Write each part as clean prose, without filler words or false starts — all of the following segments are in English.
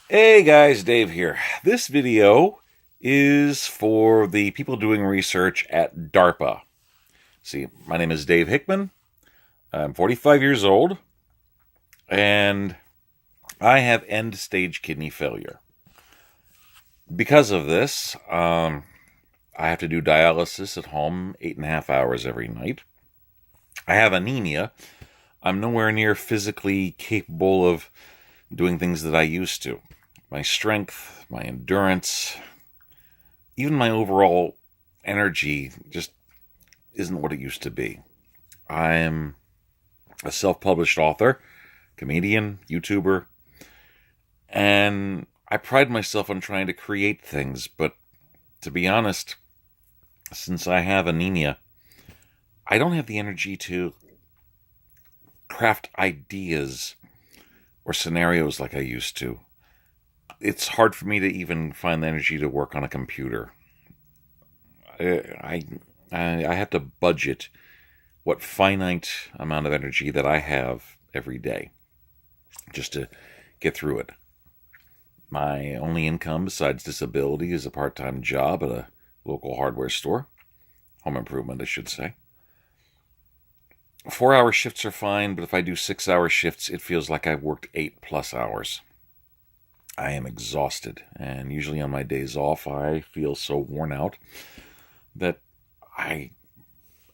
Hey guys, Dave here. This video is for the people doing research at DARPA. See, my name is Dave Hickman. I'm 45 years old, and I have end-stage kidney failure. Because of this, I have to do dialysis at home 8.5 hours every night. I have anemia. I'm nowhere near physically capable of doing things that I used to. My strength, my endurance, even my overall energy just isn't what it used to be. I'm a self-published author, comedian, YouTuber, and I pride myself on trying to create things, but to be honest, since I have anemia, I don't have the energy to craft ideas or scenarios like I used to. It's hard for me to even find the energy to work on a computer. I, I have to budget what finite amount of energy that I have every day just to get through it. My only income besides disability is a part-time job at a local hardware store. Home improvement, I should say. 4-hour shifts are fine, but if I do 6-hour shifts, it feels like I've worked 8+ hours. I am exhausted, and usually on my days off, I feel so worn out that I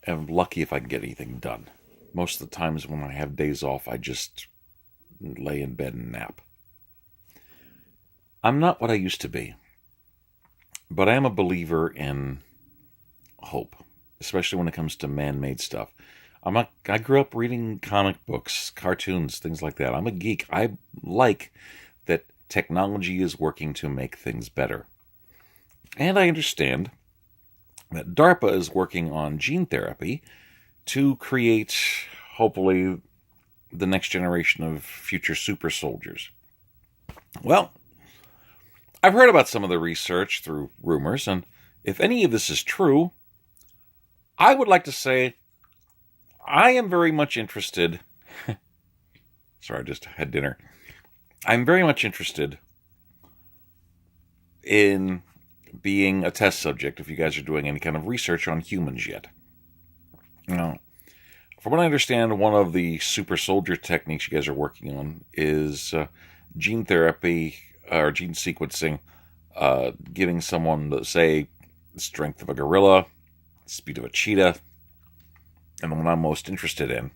am lucky if I can get anything done. Most of the times when I have days off, I just lay in bed and nap. I'm not what I used to be, but I am a believer in hope, especially when it comes to man-made stuff. I grew up reading comic books, cartoons, things like that. I'm a geek. I like that technology is working to make things better. And I understand that DARPA is working on gene therapy to create, hopefully, the next generation of future super soldiers. Well, I've heard about some of the research through rumors, and if any of this is true, I would like to say I am very much interested. Sorry, I just had dinner. I'm very much interested in being a test subject if you guys are doing any kind of research on humans yet. Now, from what I understand, one of the super soldier techniques you guys are working on is gene therapy or gene sequencing, giving someone, say, the strength of a gorilla, speed of a cheetah, and the one I'm most interested in,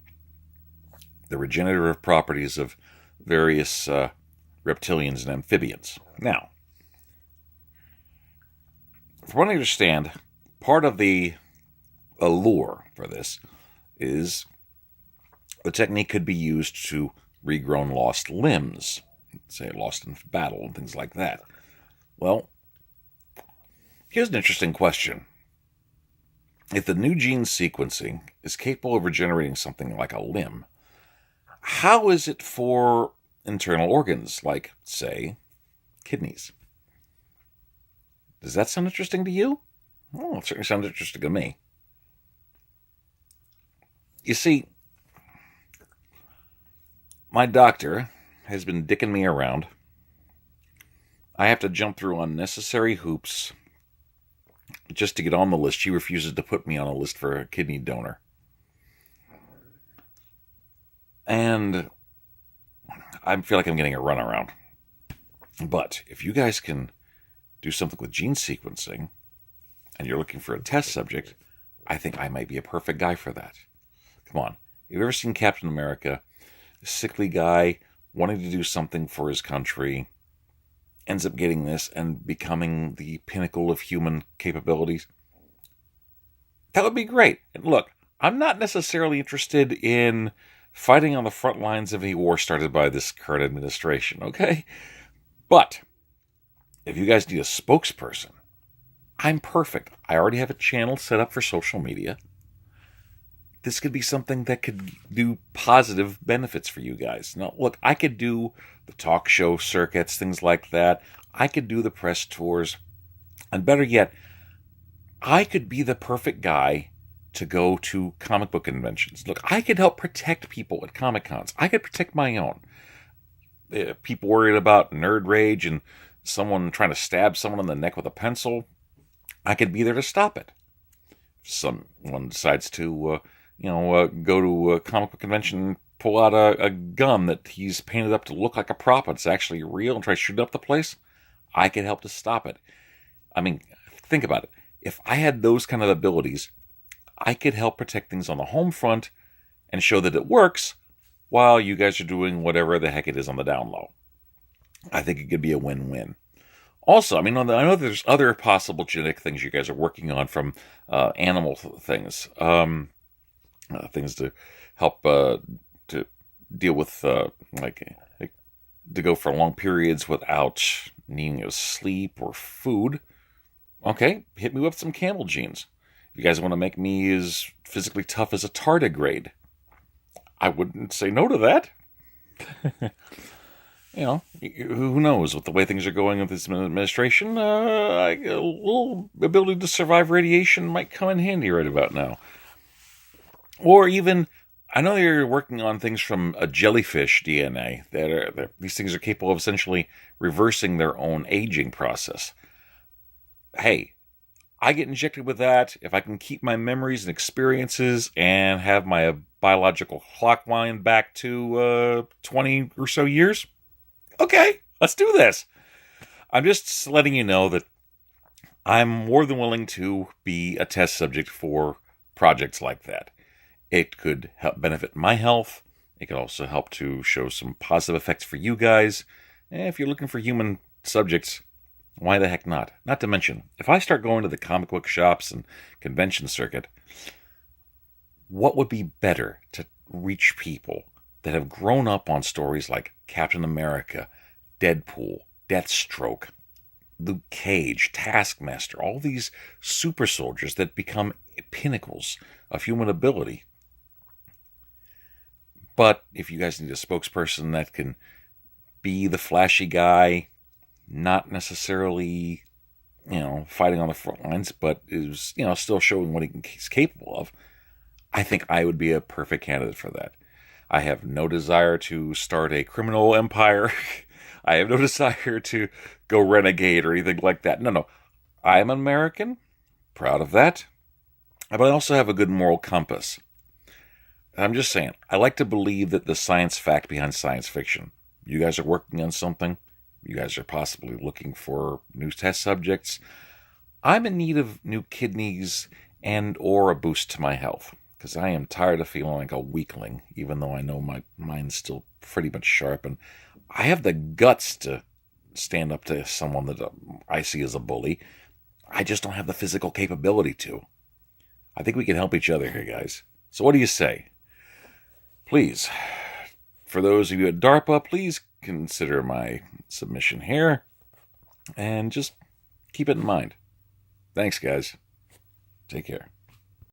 the regenerative properties of various reptilians and amphibians. Now, from what I understand, part of the allure for this is the technique could be used to regrown lost limbs, say lost in battle and things like that. Well, here's an interesting question. If the new gene sequencing is capable of regenerating something like a limb, how is it for internal organs like, say, kidneys? Does that sound interesting to you? Well, it certainly sounds interesting to me. You see, my doctor has been dicking me around. I have to jump through unnecessary hoops just to get on the list. She refuses to put me on a list for a kidney donor. And I feel like I'm getting a runaround. But if you guys can do something with gene sequencing and you're looking for a test subject, I think I might be a perfect guy for that. Come on. Have you ever seen Captain America? A sickly guy wanting to do something for his country, ends up getting this and becoming the pinnacle of human capabilities. That would be great. And look, I'm not necessarily interested in fighting on the front lines of a war started by this current administration, okay? But if you guys need a spokesperson, I'm perfect. I already have a channel set up for social media. This could be something that could do positive benefits for you guys. Now, look, I could do the talk show circuits, things like that. I could do the press tours. And better yet, I could be the perfect guy to go to comic book conventions. Look, I could help protect people at Comic Cons. I could protect my own. people worried about nerd rage and someone trying to stab someone in the neck with a pencil, I could be there to stop it. If someone decides to, go to a comic book convention and pull out a gun that he's painted up to look like a prop, it's actually real, and try to shoot up the place, I could help to stop it. I mean, think about it. If I had those kind of abilities, I could help protect things on the home front and show that it works while you guys are doing whatever the heck it is on the down low. I think it could be a win-win. Also, I mean, I know there's other possible genetic things you guys are working on from animal things. Things to help to deal with, like, to go for long periods without needing to sleep or food. Okay, hit me with some camel genes. If you guys want to make me as physically tough as a tardigrade, I wouldn't say no to that. Who knows? With the way things are going with this administration, a little ability to survive radiation might come in handy right about now. Or even, I know you're working on things from a jellyfish DNA. These things are capable of essentially reversing their own aging process. Hey, I get injected with that. If I can keep my memories and experiences and have my biological clock wind back to 20 or so years, okay, let's do this. I'm just letting you know that I'm more than willing to be a test subject for projects like that. It could help benefit my health. It could also help to show some positive effects for you guys. And if you're looking for human subjects, why the heck not? Not to mention, if I start going to the comic book shops and convention circuit, what would be better to reach people that have grown up on stories like Captain America, Deadpool, Deathstroke, Luke Cage, Taskmaster, all these super soldiers that become pinnacles of human ability. But if you guys need a spokesperson that can be the flashy guy, not necessarily, fighting on the front lines, but is, still showing what he's capable of, I think I would be a perfect candidate for that. I have no desire to start a criminal empire. I have no desire to go renegade or anything like that. No. I am an American, proud of that, but I also have a good moral compass. I'm just saying, I like to believe that the science fact behind science fiction. You guys are working on something. You guys are possibly looking for new test subjects. I'm in need of new kidneys and or a boost to my health, because I am tired of feeling like a weakling, even though I know my mind's still pretty much sharp, and I have the guts to stand up to someone that I see as a bully. I just don't have the physical capability to. I think we can help each other here, guys. So what do you say? Please, for those of you at DARPA, please consider my submission here, and just keep it in mind. Thanks, guys. Take care.